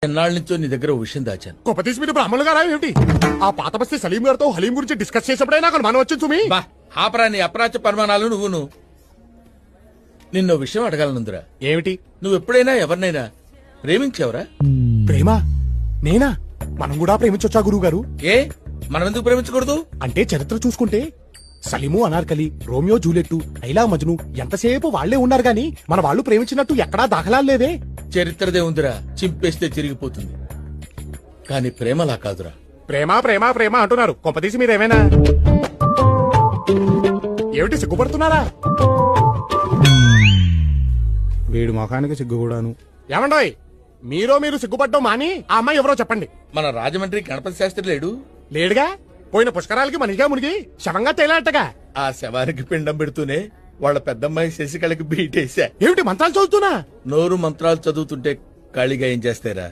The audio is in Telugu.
ఎన్నాళ్ళ నుంచో నీ దగ్గర ఓ విషయం దాచాను. గొప్పతీసి మీద బ్రాహ్మణులు గారా ఏమిటి? ఆ పాత బస్తీ సలీం గారితో హలీం గురించి డిస్కస్ చేసేప్పుడే నాకు మనం వచ్చింది సుమి. బా ఆపరా నీ అప్రాచ్య పరిమాణాలు నువ్వును. నిన్నో విషయం అడగాలనుందిరా. ఏమిటి? నువ్వు ఎప్పుడైనా ఎవరినైనా ప్రేమించావురా? ప్రేమ? నేనా? మనం కూడా ప్రేమించొచ్చా గురువు గారు? ఏ మనం ఎందుకు ప్రేమించకూడదు? అంటే చరిత్ర చూసుకుంటే సలీము అనార్కలి, రోమియో జూలియట్, ఐలా మజ్ను ఎంతసేపు వాళ్లే ఉన్నారు గాని మన వాళ్ళు ప్రేమించినట్టు ఎక్కడా దాఖలాలు లేదే. చరిత్రదే ఉందిరా, చింపేస్తే చిరిగిపోతుంది. కానీ ప్రేమలా కాదురా. ప్రేమ ప్రేమ ప్రేమ అంటున్నారు. కొంపదీసి మీరేమైనా ఏమిటి సిగ్గుపడుతున్నారా? వీడు మొఖానికి సిగ్గు కూడాను. ఏమండోయ్, మీరు సిగ్గుపడ్డం మాని ఆ అమ్మాయి ఎవరో చెప్పండి. మన రాజమండ్రి గణపతి శాస్త్రి లేడు? లేడుగా. పోయిన పుష్కరాలకి మనిగా మునిగి శవంగా తేలాటగా. ఆ శవానికి పిండం పెడుతూనే వాళ్ళ పెద్దమ్మాయి శశికళకి బీటేశా. ఏమిటి మంత్రాలు చదువుతున్నా? నోరు మంత్రాలు చదువుతుంటే ఖాళీగా ఏం చేస్తారా?